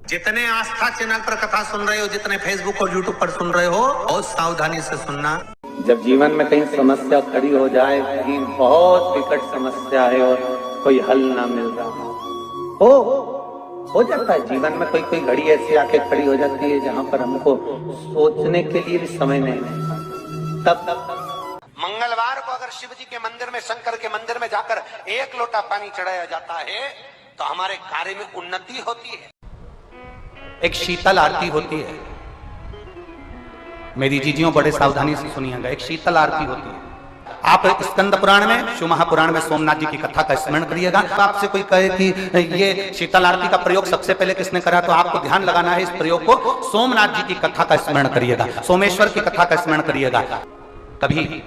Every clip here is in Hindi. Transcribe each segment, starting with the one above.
जितने आस्था चैनल पर कथा सुन रहे हो, जितने फेसबुक और यूट्यूब पर सुन रहे हो, बहुत सावधानी से सुनना। जब जीवन में कहीं समस्या खड़ी हो जाए, कहीं बहुत विकट समस्या है और कोई हल ना मिल रहा हो जाता है जीवन में कोई कोई घड़ी ऐसी आके खड़ी हो जाती है जहां पर हमको सोचने के लिए भी समय नहीं मिलता। तब मंगलवार को अगर शिव जी के मंदिर में, शंकर के मंदिर में जाकर एक लोटा पानी चढ़ाया जाता है तो हमारे कार्य में उन्नति होती है। एक शीतल आरती होती है, मेरी जीजियों बड़े सावधानी से सुनिएगा। एक शीतल आरती होती है। आप स्कंद पुराण में, शिव महापुराण में सोमनाथ जी की कथा का स्मरण करिएगा। आपसे कोई कहे कि ये शीतल आरती का प्रयोग सबसे पहले किसने करा, तो आपको ध्यान लगाना है इस प्रयोग को। सोमनाथ जी की कथा का स्मरण करिएगा, सोमेश्वर की कथा का स्मरण करिएगा। कभी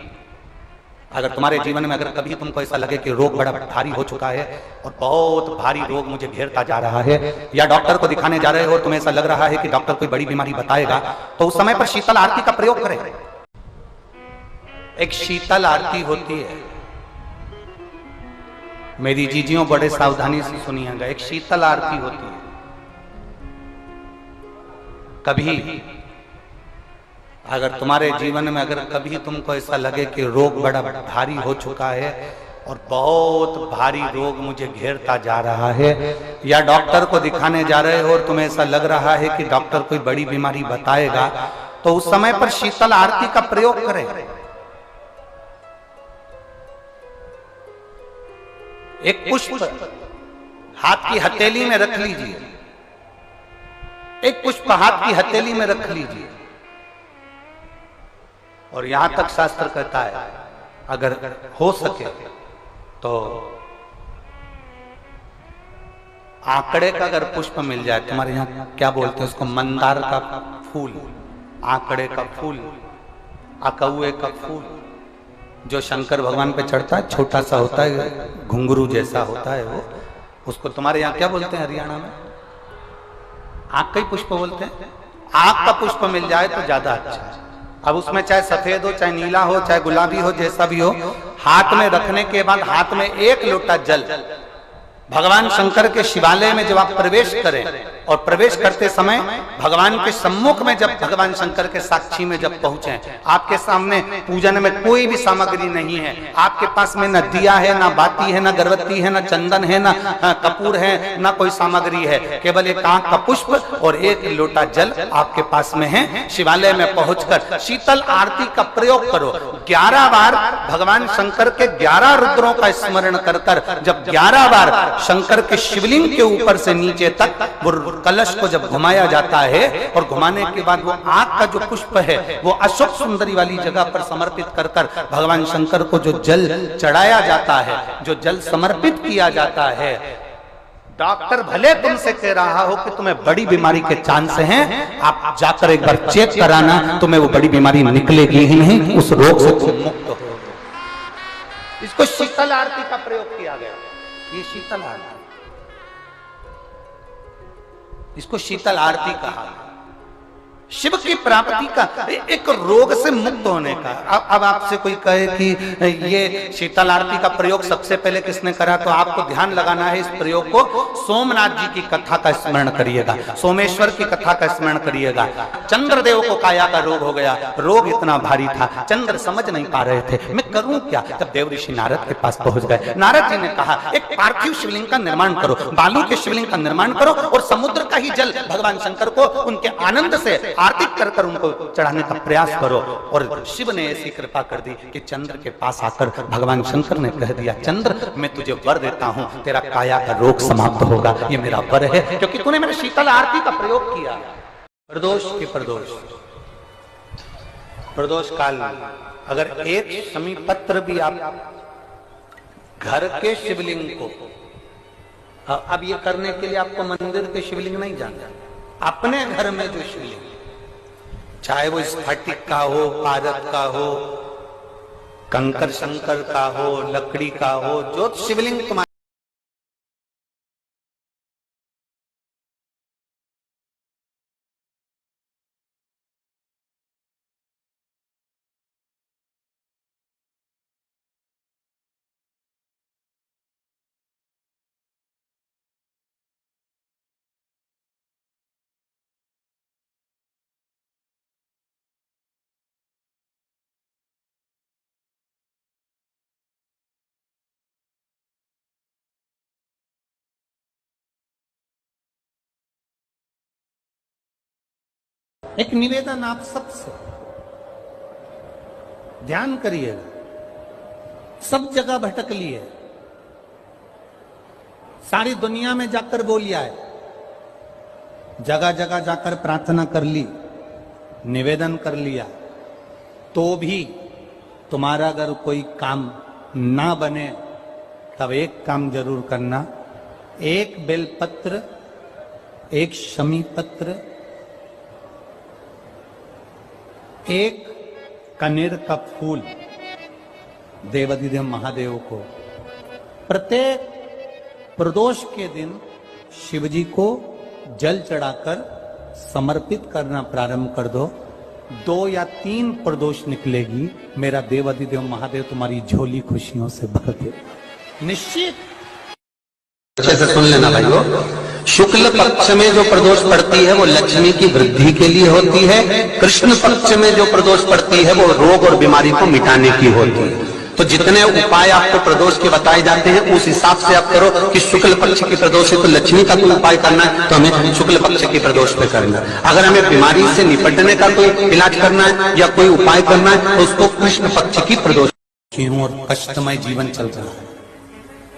अगर तुम्हारे जीवन में, अगर कभी तुमको ऐसा लगे कि रोग बड़ा भारी हो चुका है और बहुत भारी रोग मुझे घेरता जा रहा है, या डॉक्टर को दिखाने जा रहे हो और तुम्हें ऐसा लग रहा है कि डॉक्टर कोई बड़ी बीमारी बताएगा, तो उस समय पर शीतल आरती का प्रयोग करें। एक शीतल आरती होती है, मेरी जीजियों बड़े सावधानी से सुनिएगा। एक शीतल आरती होती है। कभी अगर तुम्हारे जीवन में, अगर कभी तुमको ऐसा लगे कि रोग बड़ा भारी हो चुका है और बहुत भारी रोग मुझे घेरता जा रहा है, या डॉक्टर को दिखाने जा रहे हो और तुम्हें ऐसा लग रहा है कि डॉक्टर कोई बड़ी बीमारी बताएगा, तो उस समय पर शीतल आरती का प्रयोग करें। एक पुष्प हाथ की हथेली में रख लीजिए, एक पुष्प हाथ की हथेली में रख लीजिए, और यहां तक शास्त्र कहता है अगर हो सके तो आंकड़े का अगर पुष्प मिल जाए, तुम्हारे यहां क्या बोलते हैं उसको, मंदार का फूल, आंकड़े का फूल, अकौए का फूल, जो शंकर भगवान पे चढ़ता है, छोटा सा होता है, घुंघरू जैसा होता है वो, उसको तुम्हारे यहाँ क्या बोलते हैं हरियाणा में, आंख का ही पुष्प बोलते हैं। आंख का पुष्प मिल जाए तो ज्यादा अच्छा है। अब उसमें चाहे सफेद हो, चाहे नीला हो, चाहे गुलाबी हो, जैसा भी हो, हाथ में रखने के बाद हाथ में एक लोटा जल, भगवान शंकर के शिवालय में जब आप प्रवेश करें और प्रवेश करते समय भगवान के सम्मुख में, जब भगवान शंकर के साक्षी में जब पहुंचे, आपके सामने पूजन में कोई भी सामग्री नहीं है, आपके पास में न दिया है, ना बाती है, ना गर्भवती है, ना चंदन है, ना कपूर है, ना कोई सामग्री है, केवल एक आंख का पुष्प और एक लोटा जल आपके पास में है। शिवालय में पहुंचकर शीतल आरती का प्रयोग करो। 11 बार भगवान शंकर के 11 रुद्रों का स्मरण कर कर, जब 11 बार शंकर के शिवलिंग के ऊपर से नीचे तक वो कलश को जब घुमाया जाता है, और घुमाने के बाद वो आंख का जो पुष्प है वो अशोक सुंदरी वाली जगह पर समर्पित कर कर भगवान शंकर को जो जल चढ़ाया जाता है, जो जल समर्पित किया जाता है, डॉक्टर भले तुमसे कह रहा हो कि तुम्हें बड़ी बीमारी के चांस हैं, आप जाकर एक बार चेक कराना, तुम्हें वो बड़ी बीमारी निकलेगी ही नहीं, उस रोग से तुम मुक्त हो। इसको शीतल आरती का प्रयोग किया गया। ये शीतल आरती, इसको शीतल आरती कहा। शिव की प्राप्ति का, एक रोग से मुक्त होने का। अब आपसे कोई कहे कि ये शीतल आरती का प्रयोग सबसे पहले किसने करा, तो आपको ध्यान लगाना है इस प्रयोग को। सोमनाथ जी की कथा का स्मरण करिएगा, सोमेश्वर की कथा का स्मरण करिएगा। चंद्रदेव को काया का रोग हो गया, रोग इतना भारी था, चंद्र समझ नहीं पा रहे थे मैं करूं क्या। तब देव ऋषि नारद के पास पहुंच गए। नारद जी ने कहा एक पार्थिव शिवलिंग का निर्माण करो, बालू के शिवलिंग का निर्माण करो, और समुद्र का ही जल भगवान शंकर को उनके आनंद से आरती कर कर उनको चढ़ाने का प्रयास करो। और शिव ने ऐसी कृपा कर दी कि चंद्र के पास आकर भगवान शंकर ने कह दिया, चंद्र मैं तुझे वर देता हूं, तेरा काया का रोग समाप्त होगा, ये मेरा वर है, क्योंकि तूने मेरे शीतल आरती का प्रयोग किया। प्रदोष की प्रदोष काल में अगर एक शमी पत्र भी आप घर के शिवलिंग को, अब ये करने के लिए आपको मंदिर के शिवलिंग नहीं जाना, अपने घर में जो शिवलिंग, चाहे वो स्फटिक का हो, पारद का हो, कंकर शंकर का हो, लकड़ी का हो, जो शिवलिंग तुम्हारे एक निवेदन आप सबसे, ध्यान करिएगा, सब जगह भटक लिए, सारी दुनिया में जाकर बोलिया है, जगह जगह जाकर प्रार्थना कर ली, निवेदन कर लिया, तो भी तुम्हारा अगर कोई काम ना बने तब एक काम जरूर करना, एक बेलपत्र, एक शमी पत्र, एक कनेर का फूल देवाधिदेव महादेव को प्रत्येक प्रदोष के दिन शिव जी को जल चढ़ाकर समर्पित करना प्रारंभ कर दो। 2 या 3 प्रदोष निकलेगी, मेरा देवाधिदेव महादेव तुम्हारी झोली खुशियों से भर दे, निश्चित। अच्छे से सुन लेना भाइयों, शुक्ल पक्ष में जो प्रदोष पड़ती है वो लक्ष्मी की वृद्धि के लिए होती है, कृष्ण पक्ष में जो प्रदोष पड़ती है वो रोग और बीमारी को मिटाने की होती है। तो जितने उपाय आपको प्रदोष के बताए जाते हैं उस हिसाब से आप करो कि शुक्ल पक्ष की प्रदोष है तो लक्ष्मी का कोई उपाय करना है तो हमें शुक्ल पक्ष की प्रदोष पे करना है। अगर हमें बीमारी से निपटने का कोई इलाज करना है या कोई उपाय करना है तो उसको कृष्ण पक्ष की प्रदोष। और कष्टमय जीवन चल रहा है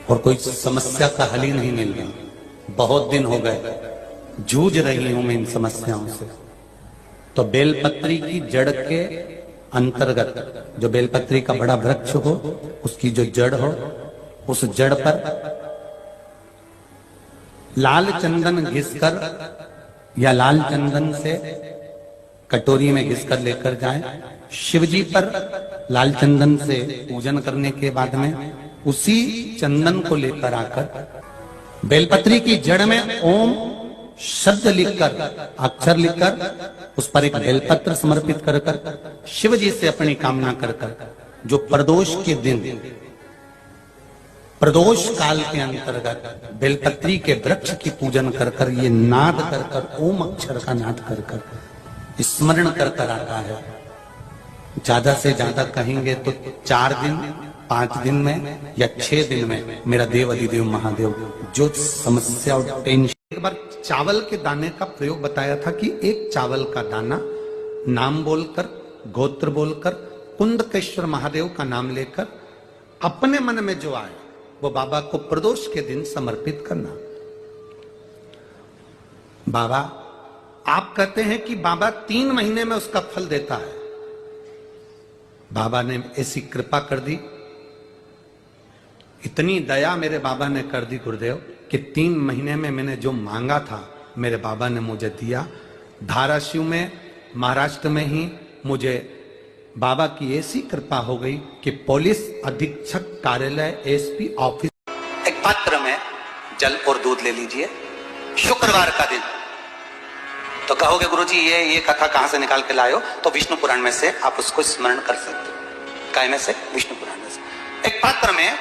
और कोई समस्या का हल ही नहीं मिल रहा, बहुत दिन हो गए जूझ रही हूं मैं इन समस्याओं से। तो बेलपत्री की जड़ के अंतर्गत जो बेलपत्री का बड़ा वृक्ष हो उसकी जो जड़ हो, उस जड़ पर लाल चंदन घिसकर या लाल चंदन से कटोरी में घिसकर लेकर जाए, शिव जी पर लाल चंदन से पूजन करने के बाद में उसी चंदन को लेकर आकर बेलपत्री की जड़ में ओम शब्द लिखकर, अक्षर लिखकर उस पर एक बेलपत्र समर्पित कर कर शिव जी से अपनी कामना कर कर जो प्रदोष के दिन, प्रदोष काल के अंतर्गत बेलपत्री के वृक्ष की पूजन कर कर ये नाद कर कर, ओम अक्षर का नाद कर कर स्मरण कर कर आता है। ज्यादा से ज्यादा कहेंगे तो 4 दिन, 5 दिन में या 6 दिन में मेरा देवाधिदेव महादेव जो समस्या और टेंशन। एक बार चावल के दाने का प्रयोग बताया था कि एक चावल का दाना नाम बोलकर, गोत्र बोलकर, कुंदकेश्वर महादेव का नाम लेकर अपने मन में जो आए वो बाबा को प्रदोष के दिन समर्पित करना। बाबा, आप कहते हैं कि बाबा 3 महीने में उसका फल देता है। बाबा ने ऐसी कृपा कर दी, इतनी दया मेरे बाबा ने कर दी गुरुदेव कि 3 महीने में मैंने जो मांगा था मेरे बाबा ने मुझे दिया। धाराशिव में, महाराष्ट्र में ही मुझे बाबा की ऐसी कृपा हो गई कि पुलिस अधीक्षक कार्यालय, एसपी ऑफिस। एक पात्र में जल और दूध ले लीजिए, शुक्रवार का दिन। तो कहोगे गुरुजी ये कथा कहां से निकाल के लाए हो? तो विष्णु पुराण में से आप उसको स्मरण कर सकते हो। काय में से? विष्णु पुराण में से। एक पात्र में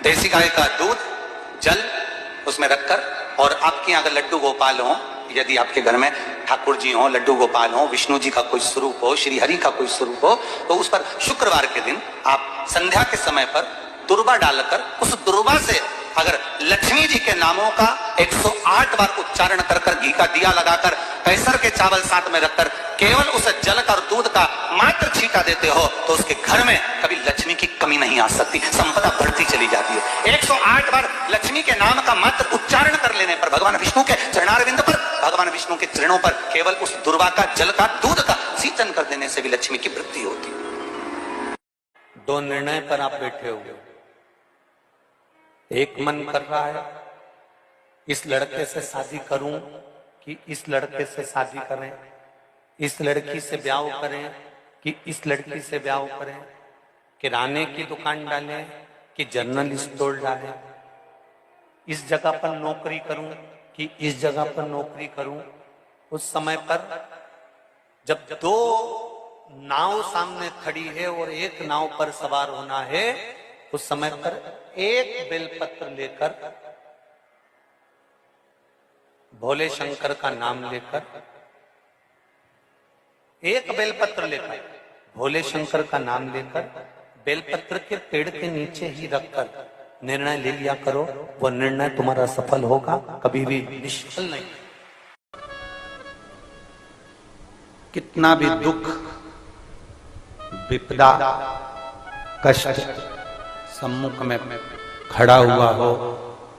देसी गाय का दूध, जल उसमें रखकर, और आपके अगर लड्डू गोपाल हो, यदि आपके घर में ठाकुर जी हो, लड्डू गोपाल हो, विष्णु जी का कोई स्वरूप हो, श्री हरि का कोई स्वरूप हो, तो उस पर शुक्रवार के दिन आप संध्या के समय पर दुर्वा डालकर उस दुर्वा से अगर लक्ष्मी जी के नामों का 108 बार उच्चारण कर कर, घी का दिया लगाकर, कैसर के चावल साथ में रखकर केवल उस जल का और दूध का मात्र छींटा देते हो तो उसके घर में कभी लक्ष्मी की कमी नहीं आ सकती, संपदा बढ़ती चली जाती है। 108 बार लक्ष्मी के नाम का मात्र उच्चारण कर लेने पर भगवान विष्णु के चरणारविंद पर, भगवान विष्णु के चरणों पर केवल उस दुर्वा का, जल का, दूध का सिंचन कर देने से भी लक्ष्मी की वृद्धि होती है। 2 निर्णय पर आप बैठे हो। एक मन कर रहा है इस लड़के से शादी करूं कि इस लड़के से शादी करें, इस लड़की से ब्याह करें कि इस लड़की से ब्याह करें, किराने की दुकान डालें कि जनरल स्टोर डालें, इस जगह पर नौकरी करूं कि इस जगह पर नौकरी करूं। उस समय पर जब 2 नाव सामने खड़ी है और एक नाव पर सवार होना है, उस समय पर एक बेलपत्र लेकर, भोले शंकर का नाम लेकर, एक बेलपत्र लेकर, भोले शंकर का नाम लेकर, बेलपत्र के पेड़ के नीचे ही रखकर निर्णय ले लिया करो। वो निर्णय तुम्हारा सफल होगा, कभी भी निष्फल नहीं। कितना भी दुख, विपदा, कष्ट सम्मुख में खड़ा हुआ हो,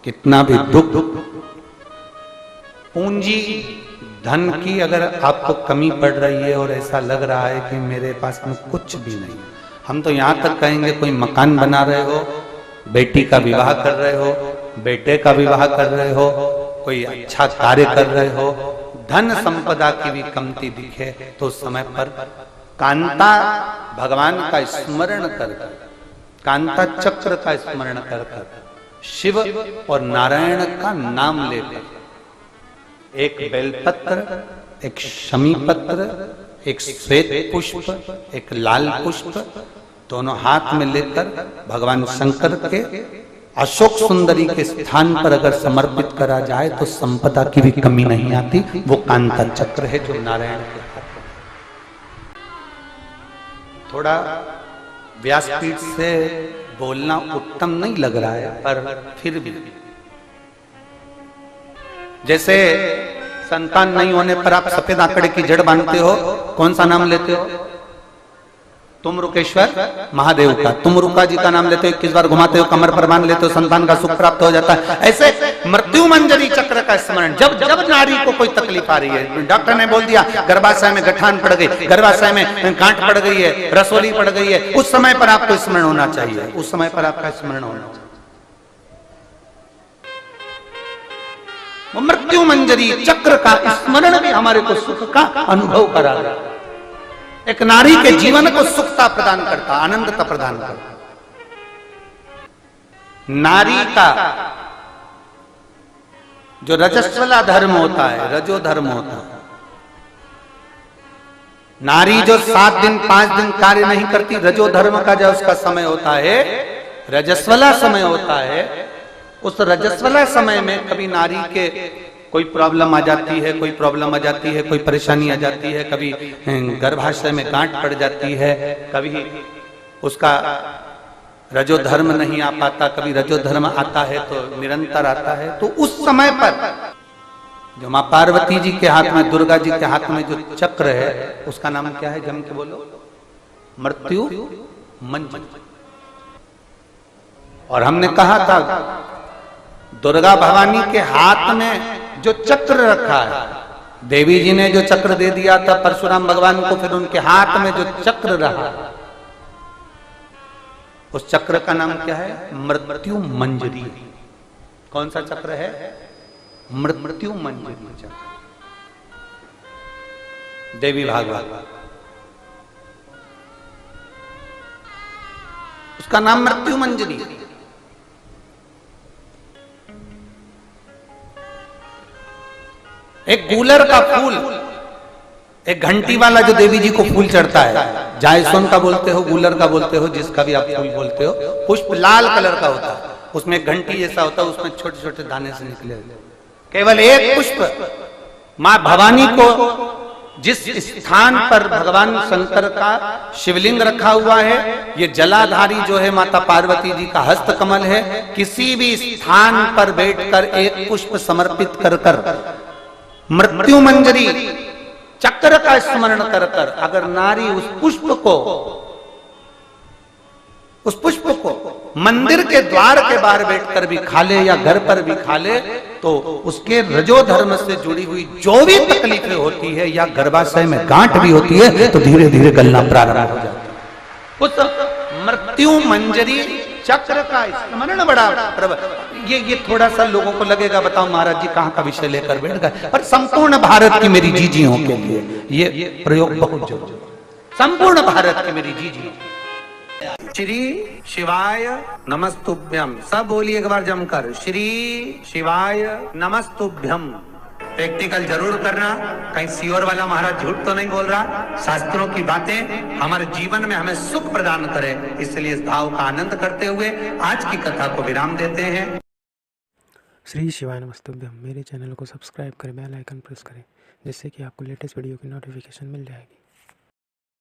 कितना भी दुख, पूंजी धन की अगर आपको कमी पड़ रही है और ऐसा लग रहा है कि मेरे पास में कुछ भी नहीं, हम तो यहां तक कहेंगे कोई मकान बना रहे हो, बेटी का विवाह कर रहे हो, बेटे का विवाह कर रहे हो, कोई अच्छा कार्य कर रहे हो, धन संपदा की भी कमती दिखे तो उस समय पर कांता भगवान का स्मरण कर, कांता चक्र का स्मरण कर, शिव और नारायण का नाम लेकर, एक बेलपत्र, एक शमी पत्र, एक श्वेत पुष्प, एक लाल पुष्प, दोनों हाथ में लेकर भगवान शंकर के अशोक सुंदरी के स्थान पर अगर समर्पित करा जाए तो संपदा की भी कमी नहीं आती। वो कांता चक्र है जो नारायण के हाथ में। थोड़ा व्यासपीठ से बोलना उत्तम नहीं लग रहा है, पर फिर भी जैसे संतान नहीं होने पर आप सफेद आंकड़े की जड़ बांधते हो, कौन सा नाम लेते हो? तुम रुकेश्वर महादेव का। तुम रुका जी का नाम लेते हो, 21 बार घुमाते हो, कमर पर बांध लेते हो, संतान का सुख प्राप्त हो जाता है। ऐसे मृत्यु मंजरी चक्र का स्मरण, जब जब नारी को कोई तकलीफ आ रही है, डॉक्टर ने बोल दिया गर्भाशय में गठान पड़ गई, गर्भाशय में गांठ पड़ गई है, रसोली पड़ गई है, उस समय पर आपको स्मरण होना चाहिए, उस समय पर आपका स्मरण होना चाहिए। मृत्यु मंजरी चक्र का स्मरण भी हमारे को सुख का अनुभव करा रहा है। एक नारी के जीवन को सुखता प्रदान करता, आनंदता प्रदान करता। नारी का जो रजस्वला धर्म होता है, रजो धर्म होता है, नारी जो 7 दिन 5 दिन कार्य नहीं करती, रजो धर्म का जो उसका समय होता है, रजस्वला समय होता है, उस रजस्वला समय में कभी नारी के कोई प्रॉब्लम आ जाती है, कोई प्रॉब्लम आ जाती है, कोई परेशानी आ जाती है, कभी गर्भाशय में गांठ पड़ जाती है, कभी उसका रजो धर्म नहीं आ पाता, कभी रजो धर्म आता है तो निरंतर आता है। तो उस समय पर जो मां पार्वती जी के हाथ में, दुर्गा जी के हाथ में जो चक्र है, उसका नाम क्या है? जम के बोलो। मृत्यु मंजरी। और हमने कहा था दुर्गा भवानी के हाथ में जो चक्र रखा है, देवी जी ने जो चक्र दे दिया था परशुराम भगवान को, फिर उनके हाथ में जो चक्र रहा, उस चक्र का नाम क्या है? मृत्यु मंजरी। कौन सा चक्र है? मृत्यु मंजरी चक्र, देवी भागवत, उसका नाम मृत्यु मंजरी। एक गूलर का फूल, एक घंटी वाला जो देवी जी को फूल चढ़ता है, जायसोन का बोलते हो, गूलर का बोलते हो, जिसका भी आप फूल बोलते हो, पुष्प लाल कलर का होता है, उसमें एक घंटी जैसा होता है, उसमें छोटे छोटे दाने से निकले होते हैं। केवल एक पुष्प मां भवानी को, जिस स्थान पर भगवान शंकर का शिवलिंग रखा हुआ है, ये जलाधारी जो है माता पार्वती जी का हस्त कमल है, किसी भी स्थान पर बैठकर एक पुष्प समर्पित कर कर मृत्यु मंजरी चक्र का स्मरण कर कर अगर नारी उस पुष्प को मंदिर के द्वार के बाहर बैठकर भी खा ले या घर पर भी खा ले, तो उसके रजो धर्म से जुड़ी हुई जो भी तकलीफें होती है या गर्भाशय में गांठ भी होती है, तो धीरे धीरे गलना प्रारंभ हो जाता है। उस मृत्यु मंजरी चक्र का स्मरण बड़ा ये थोड़ा सा लोगों को लगेगा, बताओ महाराज जी कहाँ का विषय लेकर बैठ गए, पर संपूर्ण भारत की मेरी जीजियों के लिए ये प्रयोग बहुत जरूरी, संपूर्ण भारत की मेरी जीजियों। श्री शिवाय नमस्तुभ्यम, सब बोलिए एक बार जमकर, श्री शिवाय नमस्तुभ्यम। प्रैक्टिकल जरूर करना, कहीं सियोर वाला महाराज झूठ तो नहीं बोल रहा। शास्त्रों की बातें हमारे जीवन में हमें सुख प्रदान करे, इसलिए इस भाव का आनंद करते हुए आज की कथा को विराम देते हैं। श्री शिवाय नमस्तुभ्यम। मेरे चैनल को सब्सक्राइब करें, बेल आइकन प्रेस करें, जिससे कि आपको लेटेस्ट वीडियो की नोटिफिकेशन मिल जाएगी।